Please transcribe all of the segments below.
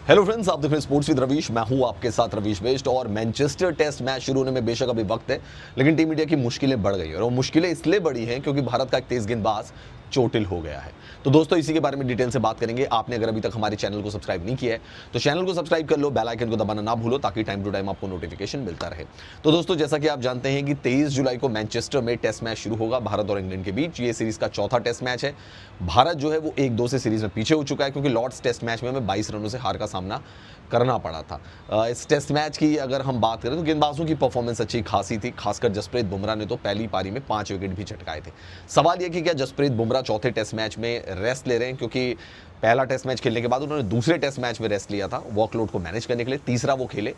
Hello friends, आप देख रहे हैं स्पोर्ट्स विद रवीश। मैं हूं आपके साथ रवीश बेस्ट। और मैनचेस्टर टेस्ट मैच शुरू होने में बेशक अभी वक्त है, लेकिन टीम इंडिया की मुश्किलें बढ़ गई हैं। और वो मुश्किलें इसलिए बढ़ी हैं क्योंकि भारत का एक तेज गेंदबाज चोटिल हो गया है। तो दोस्तों, इसी के बारे में डिटेल से बात करेंगे। आपने अगर अभी तक हमारे चैनल को सब्सक्राइब नहीं किया है तो चैनल को सब्सक्राइब कर लो, बेल आइकन को दबाना ना भूलो ताकि टाइम टू टाइम आपको नोटिफिकेशन मिलता रहे। तो दोस्तों, जैसा कि आप जानते हैं कि 23 जुलाई को मैनचेस्टर में टेस्ट मैच शुरू होगा भारत और इंग्लैंड के बीच। ये सीरीज का चौथा टेस्ट मैच है। भारत जो है वो 1-2 से सीरीज में पीछे हो चुका है क्योंकि लॉर्ड्स टेस्ट मैच में हमें 22 रनों से हार का सामना करना पड़ा था। इस टेस्ट मैच की अगर हम बात करें तो गेंदबाजों की परफॉर्मेंस अच्छी खासी थी। खासकर जसप्रीत बुमराह ने तो पहली पारी में 5 विकेट भी चटकाए थे। सवाल यह कि क्या जसप्रीत बुमराह चौथे टेस्ट मैच में रेस्ट ले रहे हैं, क्योंकि पहला टेस्ट मैच खेलने के बाद उन्होंने दूसरे टेस्ट मैच में रेस्ट लिया था वर्कलोड को मैनेज करने के लिए। तीसरा वो खेले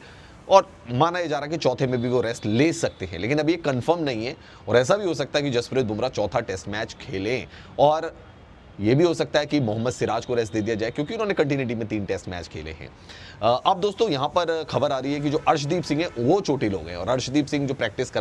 और माना जा रहा है कि चौथे में भी वो रेस्ट ले सकते हैं, लेकिन अभी ये कंफर्म नहीं है। और ऐसा भी हो सकता है कि जसप्रीत बुमराह चौथा टेस्ट मैच खेलें, और ये भी हो सकता है कि मोहम्मद सिराज को रेस्ट दे दिया जाए क्योंकि उन्होंने कंटिन्यूटी में 3 टेस्ट मैच खेले हैं। अब दोस्तों, यहाँ पर खबर आ रही है कि जो अर्शदीप सिंह है वो चोटिल हो गए। और अर्शदीप सिंह जो प्रैक्टिस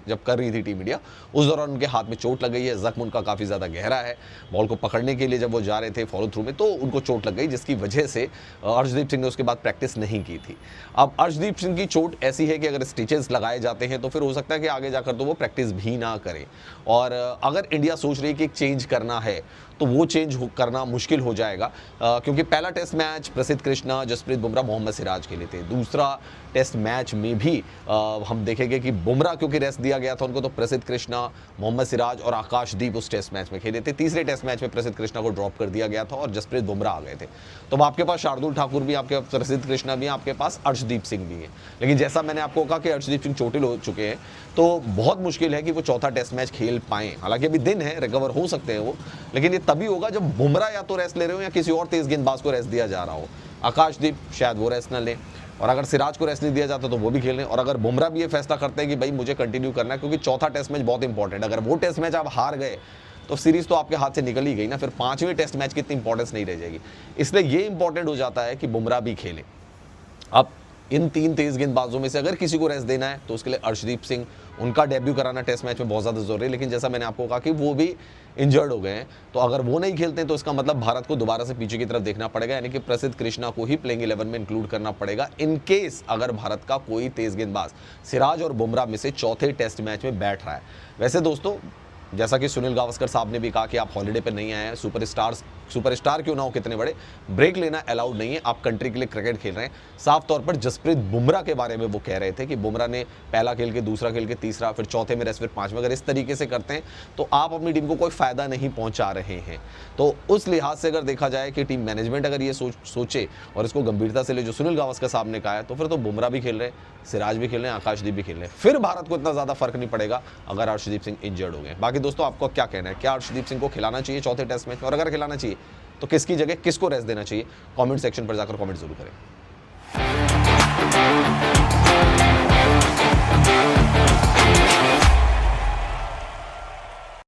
जब कर रही थी टीम इंडिया, उस दौरान उनके हाथ में चोट लग गई है। जख्म उनका काफ़ी ज़्यादा गहरा है। बॉल को पकड़ने के लिए जब वो जा रहे थे फॉलो थ्रू में तो उनको चोट लग गई, जिसकी वजह से अर्शदीप सिंह ने उसके बाद प्रैक्टिस नहीं की थी। अब अर्शदीप सिंह की चोट ऐसी है कि अगर स्टिचेस लगाए जाते हैं तो फिर हो सकता है कि आगे जाकर तो वो प्रैक्टिस भी ना करें। और अगर इंडिया सोच रही है कि एक चेंज करना है तो वो चेंज करना मुश्किल हो जाएगा, क्योंकि पहला टेस्ट मैच प्रसिद्ध कृष्णा, जसप्रीत बुमराह, मोहम्मद सिराज खेले थे। दूसरा टेस्ट मैच में भी हम देखेंगे कि बुमराह क्योंकि रेस्ट दिया गया था उनको, तो प्रसिद्ध कृष्णा, मोहम्मद सिराज और आकाशदीप उस टेस्ट मैच में खेले थे। तीसरे टेस्ट मैच में प्रसिद्ध कृष्णा को ड्रॉप कर दिया गया था और जसप्रीत बुमराह आ गए थे। तो आपके पास शार्दुल ठाकुर भी, आपके पास प्रसिद्ध कृष्णा भी, आपके पास अर्शदीप सिंह भी है। लेकिन जैसा मैंने आपको कहा कि अर्शदीप सिंह चोटिल हो चुके हैं, तो बहुत मुश्किल है कि वो चौथा टेस्ट मैच खेल पाएं। हालांकि अभी दिन है, रिकवर हो सकते हैं वो, लेकिन ये तभी होगा जब बुमराह या तो रेस्ट ले रहे हो या किसी और तेज गेंदबाज को रेस्ट दिया जा रहा हो। आकाशदीप शायद वो रेस्ट न ले, और अगर सिराज को रेस्ट नहीं दिया जाता तो वो भी खेल लें। और अगर बुमराह भी ये फैसला करते हैं कि भाई मुझे कंटिन्यू करना है, क्योंकि चौथा टेस्ट मैच बहुत इंपॉर्टेंट है। अगर वो टेस्ट मैच आप हार गए तो सीरीज तो आपके हाथ से निकल ही गई ना, फिर 5वें टेस्ट मैच की इतनी इंपॉर्टेंस नहीं रह जाएगी। इसलिए ये इंपॉर्टेंट हो जाता है कि बुमराह भी खेलें। अब इन 3 तेज गेंदबाजों में से अगर किसी को रेस्ट देना है तो उसके लिए अर्शदीप सिंह, उनका डेब्यू कराना टेस्ट मैच में बहुत ज़्यादा जरूरी है। लेकिन जैसा मैंने आपको कहा कि वो भी इंजर्ड हो गए हैं, तो अगर वो नहीं खेलते हैं तो इसका मतलब भारत को दोबारा से पीछे की तरफ देखना पड़ेगा, यानी कि प्रसिद्ध कृष्णा को ही प्लेइंग 11 में इंक्लूड करना पड़ेगा इन केस अगर भारत का कोई तेज गेंदबाज सिराज और बुमराह में से चौथे टेस्ट मैच में बैठ रहा है। वैसे दोस्तों, जैसा कि सुनील गावस्कर साहब ने भी कहा कि आप हॉलीडे पे नहीं आए हैं, सुपरस्टार क्यों ना हो कितने बड़े, ब्रेक लेना अलाउड नहीं है। आप कंट्री के लिए क्रिकेट खेल रहे हैं। साफ तौर पर जसप्रीत बुमराह के बारे में वो कह रहे थे कि बुमराह ने पहला खेल के, दूसरा खेल के, तीसरा, फिर चौथे में रेस्ट, फिर 5वें। अगर इस तरीके से करते हैं तो आप अपनी टीम को कोई फायदा नहीं पहुंचा रहे हैं। तो उस लिहाज से अगर देखा जाए कि टीम मैनेजमेंट अगर ये सोचे और इसको गंभीरता से ले, जो सुनील गावस्कर साहब ने कहा है, तो फिर तो बुमराह भी खेल रहे हैं, सिराज भी खेल रहे हैं, आकाशदीप भी खेल रहे हैं। फिर भारत को इतना ज़्यादा फर्क नहीं पड़ेगा अगर अर्शदीप सिंह इंजर्ड हो गए। बाकी दोस्तों, आपको क्या कहना है? क्या अर्शदीप सिंह को खिलाना चाहिए चौथे टेस्ट मैच में? और अगर खिलाना चाहिए तो किसकी जगह किसको रेस्ट देना चाहिए? कमेंट सेक्शन पर जाकर कमेंट जरूर करें।